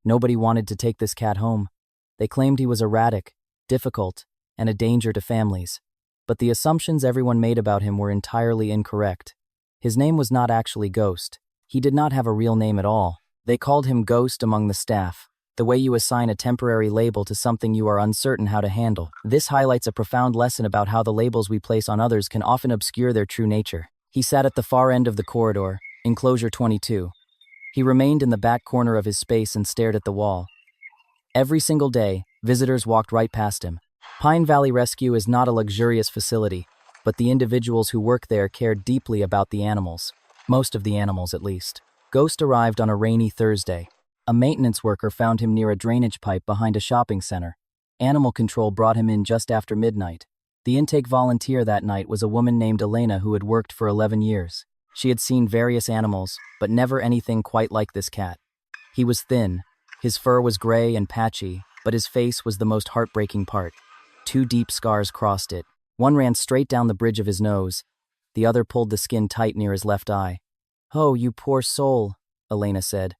Nobody wanted to take this cat home. They claimed he was erratic, difficult, and a danger to families. But the assumptions everyone made about him were entirely incorrect. His name was not actually Ghost. He did not have a real name at all. They called him Ghost among the staff, the way you assign a temporary label to something you are uncertain how to handle. This highlights a profound lesson about how the labels we place on others can often obscure their true nature. He sat at the far end of the corridor, enclosure 22. He remained in the back corner of his space and stared at the wall. Every single day, visitors walked right past him. Pine Valley Rescue is not a luxurious facility, but the individuals who work there cared deeply about the animals. Most of the animals, at least. Ghost arrived on a rainy Thursday. A maintenance worker found him near a drainage pipe behind a shopping center. Animal control brought him in just after midnight. The intake volunteer that night was a woman named Elena who had worked for 11 years. She had seen various animals, but never anything quite like this cat. He was thin. His fur was gray and patchy, but his face was the most heartbreaking part. 2 deep scars crossed it. One ran straight down the bridge of his nose. The other pulled the skin tight near his left eye. "Oh, you poor soul," Elena said.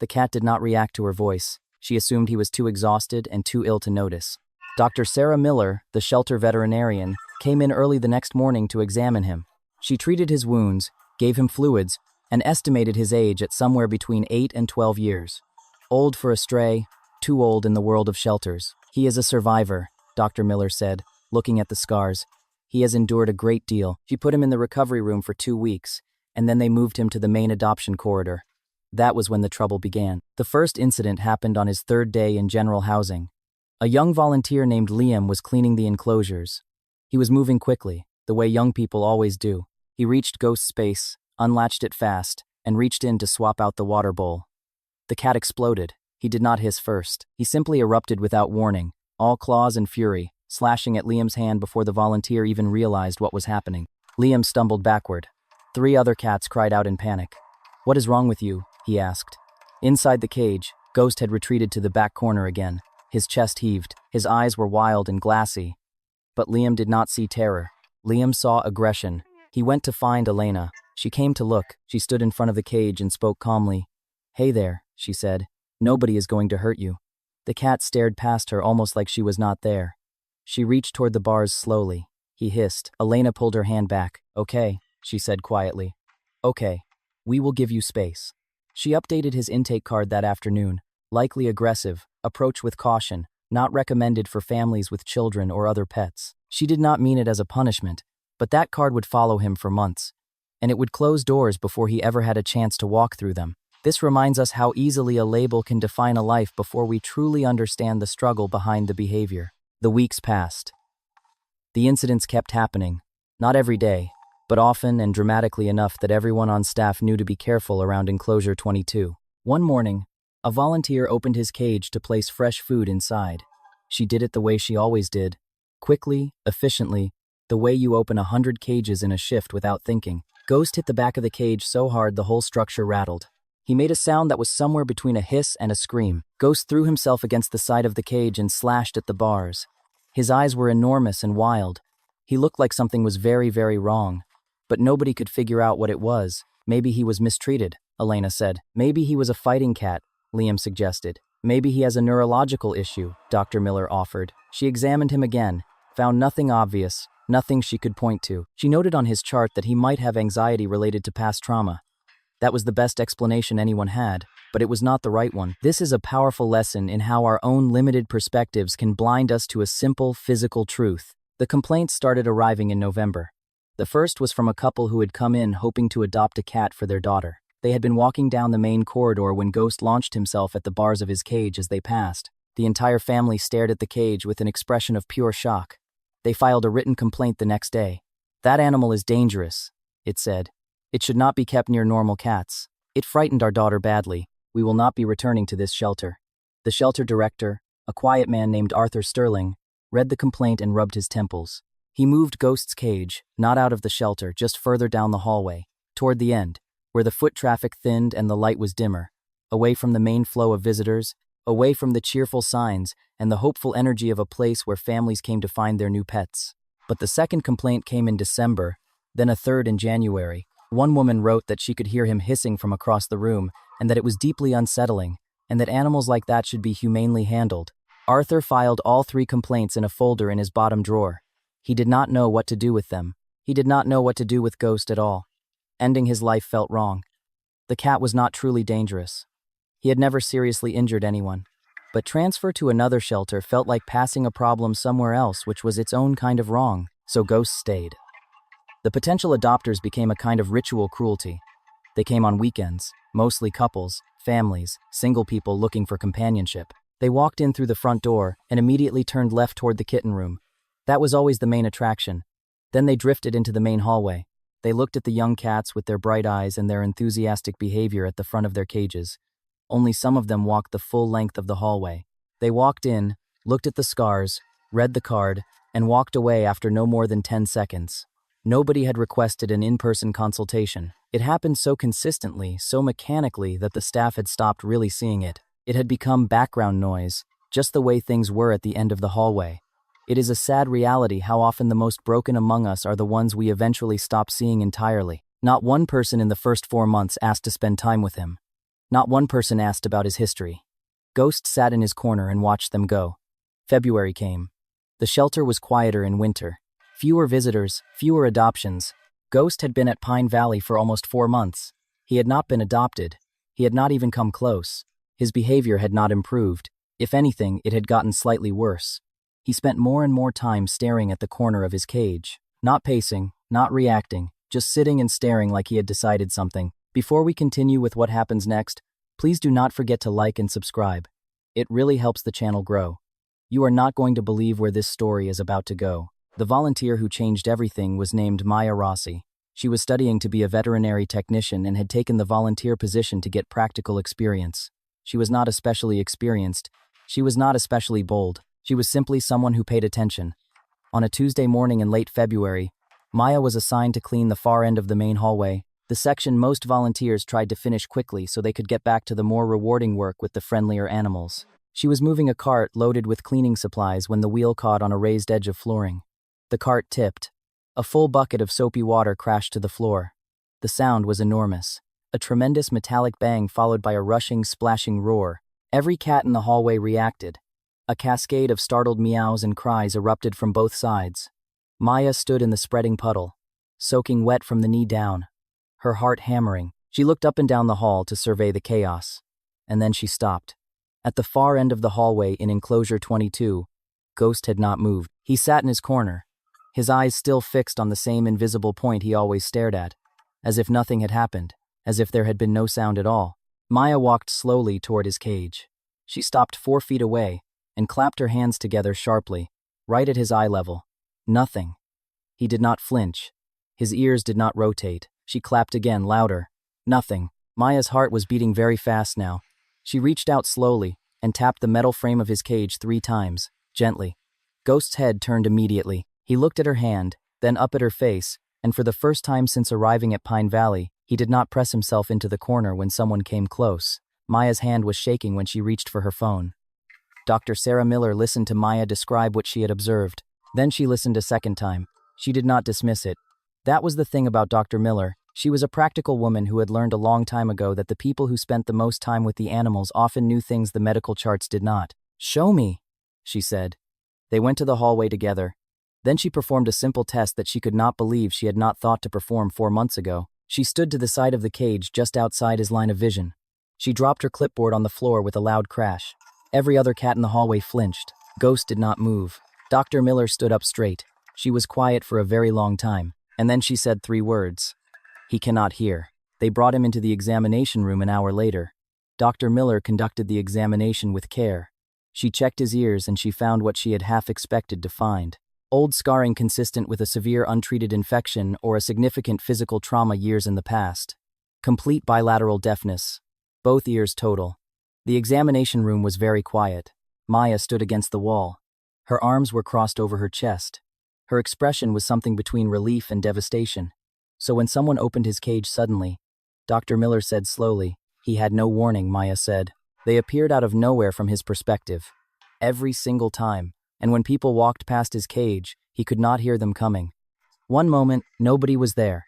The cat did not react to her voice. She assumed he was too exhausted and too ill to notice. Dr. Sarah Miller, the shelter veterinarian, came in early the next morning to examine him. She treated his wounds, gave him fluids, and estimated his age at somewhere between 8 and 12 years. Old for a stray, too old in the world of shelters. "He is a survivor," Dr. Miller said, looking at the scars. "He has endured a great deal." She put him in the recovery room for 2 weeks, and then they moved him to the main adoption corridor. That was when the trouble began. The first incident happened on his 3rd day in general housing. A young volunteer named Liam was cleaning the enclosures. He was moving quickly, the way young people always do. He reached Ghost's space, unlatched it fast, and reached in to swap out the water bowl. The cat exploded. He did not hiss first. He simply erupted without warning, all claws and fury, slashing at Liam's hand before the volunteer even realized what was happening. Liam stumbled backward. 3 other cats cried out in panic. "What is wrong with you?" he asked. Inside the cage, Ghost had retreated to the back corner again. His chest heaved. His eyes were wild and glassy. But Liam did not see terror. Liam saw aggression. He went to find Elena. She came to look. She stood in front of the cage and spoke calmly. "Hey there," she said. "Nobody is going to hurt you." The cat stared past her almost like she was not there. She reached toward the bars slowly. He hissed. Elena pulled her hand back. "Okay," she said quietly. "Okay, we will give you space." She updated his intake card that afternoon. Likely aggressive, approach with caution, not recommended for families with children or other pets. She did not mean it as a punishment, but that card would follow him for months, and it would close doors before he ever had a chance to walk through them. This reminds us how easily a label can define a life before we truly understand the struggle behind the behavior. The weeks passed. The incidents kept happening, not every day, but often and dramatically enough that everyone on staff knew to be careful around enclosure 22. One morning, a volunteer opened his cage to place fresh food inside. She did it the way she always did, quickly, efficiently, the way you open 100 cages in a shift without thinking. Ghost hit the back of the cage so hard the whole structure rattled. He made a sound that was somewhere between a hiss and a scream. Ghost threw himself against the side of the cage and slashed at the bars. His eyes were enormous and wild. He looked like something was very, very wrong. But nobody could figure out what it was. "Maybe he was mistreated," Elena said. "Maybe he was a fighting cat," Liam suggested. "Maybe he has a neurological issue," Dr. Miller offered. She examined him again, found nothing obvious, nothing she could point to. She noted on his chart that he might have anxiety related to past trauma. That was the best explanation anyone had, but it was not the right one. This is a powerful lesson in how our own limited perspectives can blind us to a simple physical truth. The complaints started arriving in November. The first was from a couple who had come in hoping to adopt a cat for their daughter. They had been walking down the main corridor when Ghost launched himself at the bars of his cage as they passed. The entire family stared at the cage with an expression of pure shock. They filed a written complaint the next day. "That animal is dangerous," it said. "It should not be kept near normal cats. It frightened our daughter badly. We will not be returning to this shelter." The shelter director, a quiet man named Arthur Sterling, read the complaint and rubbed his temples. He moved Ghost's cage, not out of the shelter, just further down the hallway, toward the end, where the foot traffic thinned and the light was dimmer, away from the main flow of visitors, away from the cheerful signs and the hopeful energy of a place where families came to find their new pets. But the second complaint came in December, then a third in January. One woman wrote that she could hear him hissing from across the room and that it was deeply unsettling, and that animals like that should be humanely handled. Arthur filed all 3 complaints in a folder in his bottom drawer. He did not know what to do with them. He did not know what to do with Ghost at all. Ending his life felt wrong. The cat was not truly dangerous. He had never seriously injured anyone. But transfer to another shelter felt like passing a problem somewhere else, which was its own kind of wrong, so Ghost stayed. The potential adopters became a kind of ritual cruelty. They came on weekends, mostly couples, families, single people looking for companionship. They walked in through the front door and immediately turned left toward the kitten room. That was always the main attraction. Then they drifted into the main hallway. They looked at the young cats with their bright eyes and their enthusiastic behavior at the front of their cages. Only some of them walked the full length of the hallway. They walked in, looked at the scars, read the card, and walked away after no more than 10 seconds. Nobody had requested an in-person consultation. It happened so consistently, so mechanically, that the staff had stopped really seeing it. It had become background noise, just the way things were at the end of the hallway. It is a sad reality how often the most broken among us are the ones we eventually stop seeing entirely. Not one person in the first 4 months asked to spend time with him. Not one person asked about his history. Ghost sat in his corner and watched them go. February came. The shelter was quieter in winter. Fewer visitors, fewer adoptions. Ghost had been at Pine Valley for almost 4 months. He had not been adopted. He had not even come close. His behavior had not improved. If anything, it had gotten slightly worse. He spent more and more time staring at the corner of his cage. Not pacing, not reacting, just sitting and staring like he had decided something. Before we continue with what happens next, please do not forget to like and subscribe. It really helps the channel grow. You are not going to believe where this story is about to go. The volunteer who changed everything was named Maya Rossi. She was studying to be a veterinary technician and had taken the volunteer position to get practical experience. She was not especially experienced. She was not especially bold. She was simply someone who paid attention. On a Tuesday morning in late February, Maya was assigned to clean the far end of the main hallway, the section most volunteers tried to finish quickly so they could get back to the more rewarding work with the friendlier animals. She was moving a cart loaded with cleaning supplies when the wheel caught on a raised edge of flooring. The cart tipped. A full bucket of soapy water crashed to the floor. The sound was enormous. A tremendous metallic bang followed by a rushing, splashing roar. Every cat in the hallway reacted. A cascade of startled meows and cries erupted from both sides. Maya stood in the spreading puddle, soaking wet from the knee down. Her heart hammering, she looked up and down the hall to survey the chaos. And then she stopped. At the far end of the hallway in enclosure 22, Ghost had not moved. He sat in his corner, his eyes still fixed on the same invisible point he always stared at, as if nothing had happened, as if there had been no sound at all. Maya walked slowly toward his cage. She stopped 4 feet away and clapped her hands together sharply, right at his eye level. Nothing. He did not flinch. His ears did not rotate. She clapped again, louder. Nothing. Maya's heart was beating very fast now. She reached out slowly and tapped the metal frame of his cage 3 times, gently. Ghost's head turned immediately. He looked at her hand, then up at her face, and for the first time since arriving at Pine Valley, he did not press himself into the corner when someone came close. Maya's hand was shaking when she reached for her phone. Dr. Sarah Miller listened to Maya describe what she had observed. Then she listened a second time. She did not dismiss it. That was the thing about Dr. Miller. She was a practical woman who had learned a long time ago that the people who spent the most time with the animals often knew things the medical charts did not. "Show me," she said. They went to the hallway together. Then she performed a simple test that she could not believe she had not thought to perform 4 months ago. She stood to the side of the cage just outside his line of vision. She dropped her clipboard on the floor with a loud crash. Every other cat in the hallway flinched. Ghost did not move. Dr. Miller stood up straight. She was quiet for a very long time, and then she said 3 words. "He cannot hear." They brought him into the examination room an hour later. Dr. Miller conducted the examination with care. She checked his ears and she found what she had half expected to find. Old scarring consistent with a severe untreated infection or a significant physical trauma years in the past. Complete bilateral deafness. Both ears total. The examination room was very quiet. Maya stood against the wall. Her arms were crossed over her chest. Her expression was something between relief and devastation. So when someone opened his cage suddenly, Dr. Miller said slowly, "He had no warning," Maya said. They appeared out of nowhere from his perspective. Every single time. And when people walked past his cage, he could not hear them coming. One moment, nobody was there.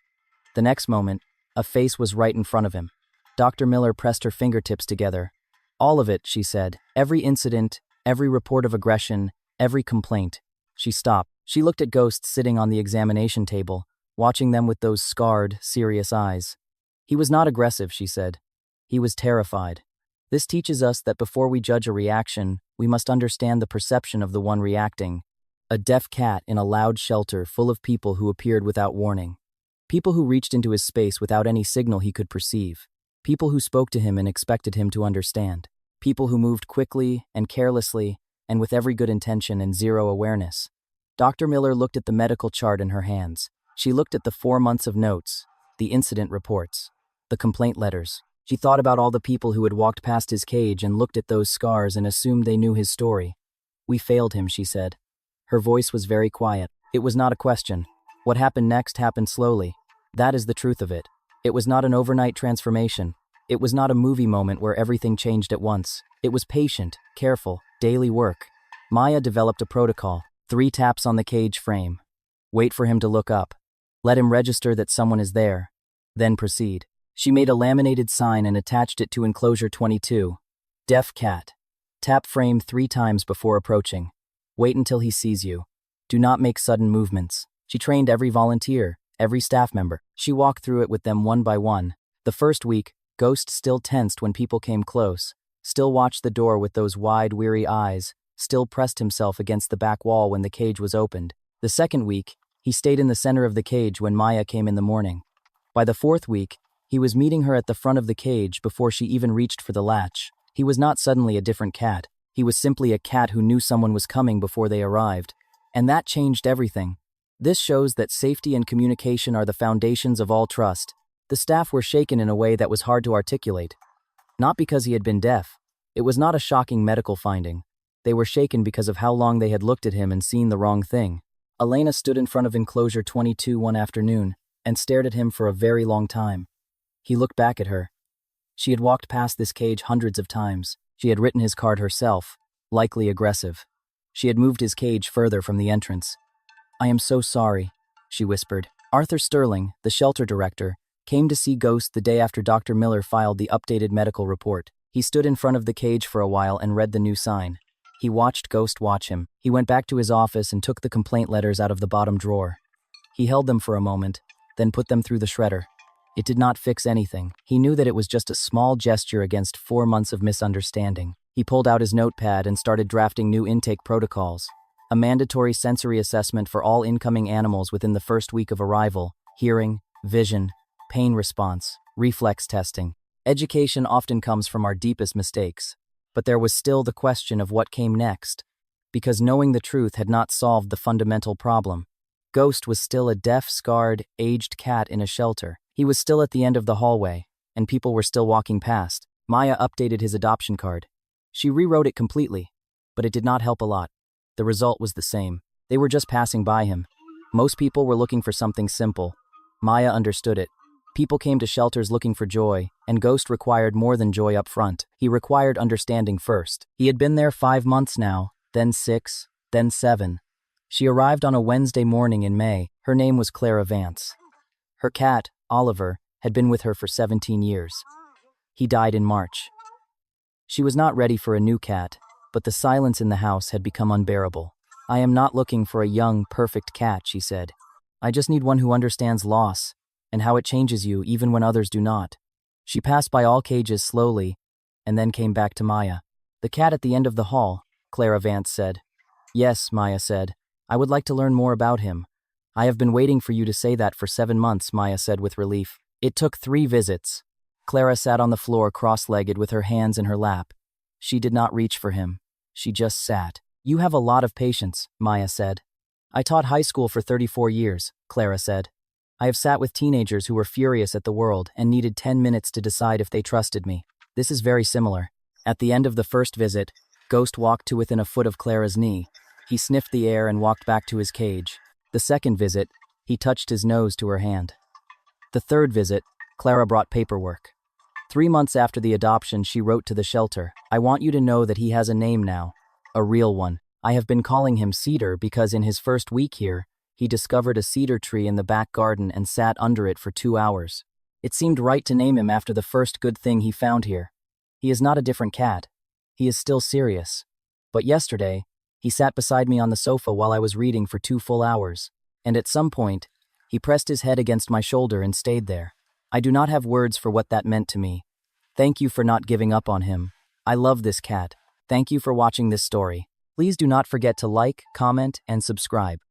The next moment, a face was right in front of him. Dr. Miller pressed her fingertips together. All of it, she said. Every incident, every report of aggression, every complaint. She stopped. She looked at Ghost sitting on the examination table, watching them with those scarred, serious eyes. He was not aggressive, she said. He was terrified. This teaches us that before we judge a reaction, we must understand the perception of the one reacting. A deaf cat in a loud shelter full of people who appeared without warning. People who reached into his space without any signal he could perceive. People who spoke to him and expected him to understand. People who moved quickly and carelessly and with every good intention and zero awareness. Dr. Miller looked at the medical chart in her hands. She looked at the 4 months of notes, the incident reports, the complaint letters. She thought about all the people who had walked past his cage and looked at those scars and assumed they knew his story. We failed him, she said. Her voice was very quiet. It was not a question. What happened next happened slowly. That is the truth of it. It was not an overnight transformation. It was not a movie moment where everything changed at once. It was patient, careful, daily work. Maya developed a protocol. 3 taps on the cage frame. Wait for him to look up. Let him register that someone is there. Then proceed. She made a laminated sign and attached it to enclosure 22. Deaf cat. Tap frame 3 times before approaching. Wait until he sees you. Do not make sudden movements. She trained every volunteer, every staff member. She walked through it with them one by one. The first week, Ghost still tensed when people came close, still watched the door with those wide, weary eyes, still pressed himself against the back wall when the cage was opened. The second week, he stayed in the center of the cage when Maya came in the morning. By the 4th week, he was meeting her at the front of the cage before she even reached for the latch. He was not suddenly a different cat. He was simply a cat who knew someone was coming before they arrived. And that changed everything. This shows that safety and communication are the foundations of all trust. The staff were shaken in a way that was hard to articulate. Not because he had been deaf. It was not a shocking medical finding. They were shaken because of how long they had looked at him and seen the wrong thing. Elena stood in front of enclosure 22 one afternoon and stared at him for a very long time. He looked back at her. She had walked past this cage hundreds of times. She had written his card herself, likely aggressive. She had moved his cage further from the entrance. "I am so sorry," she whispered. Arthur Sterling, the shelter director, came to see Ghost the day after Dr. Miller filed the updated medical report. He stood in front of the cage for a while and read the new sign. He watched Ghost watch him. He went back to his office and took the complaint letters out of the bottom drawer. He held them for a moment, then put them through the shredder. It did not fix anything. He knew that it was just a small gesture against 4 months of misunderstanding. He pulled out his notepad and started drafting new intake protocols. A mandatory sensory assessment for all incoming animals within the first week of arrival, hearing, vision, pain response, reflex testing. Education often comes from our deepest mistakes. But there was still the question of what came next, because knowing the truth had not solved the fundamental problem. Ghost was still a deaf, scarred, aged cat in a shelter. He was still at the end of the hallway, and people were still walking past. Maya updated his adoption card. She rewrote it completely, but it did not help a lot. The result was the same. They were just passing by him. Most people were looking for something simple. Maya understood it. People came to shelters looking for joy, and Ghost required more than joy up front. He required understanding first. He had been there 5 months now, then 6, then 7. She arrived on a Wednesday morning in May. Her name was Clara Vance. Her cat, Oliver, had been with her for 17 years. He died in March. She was not ready for a new cat, but the silence in the house had become unbearable. "I am not looking for a young, perfect cat," she said. "I just need one who understands loss, and how it changes you even when others do not." She passed by all cages slowly, and then came back to Maya. "The cat at the end of the hall," Clara Vance said. "Yes," Maya said. "I would like to learn more about him." "I have been waiting for you to say that for 7 months," Maya said with relief. It took 3 visits. Clara sat on the floor cross-legged with her hands in her lap. She did not reach for him. She just sat. "You have a lot of patience," Maya said. "I taught high school for 34 years, Clara said. "I have sat with teenagers who were furious at the world and needed 10 minutes to decide if they trusted me. This is very similar." At the end of the first visit, Ghost walked to within a foot of Clara's knee. He sniffed the air and walked back to his cage. The second visit, he touched his nose to her hand. The third visit, Clara brought paperwork. 3 months after the adoption, she wrote to the shelter, "I want you to know that he has a name now, a real one. I have been calling him Cedar because in his first week here, he discovered a cedar tree in the back garden and sat under it for 2 hours. It seemed right to name him after the first good thing he found here. He is not a different cat. He is still serious. But yesterday, he sat beside me on the sofa while I was reading for 2 full hours, and at some point, he pressed his head against my shoulder and stayed there. I do not have words for what that meant to me. Thank you for not giving up on him. I love this cat. Thank you for watching this story. Please do not forget to like, comment, and subscribe.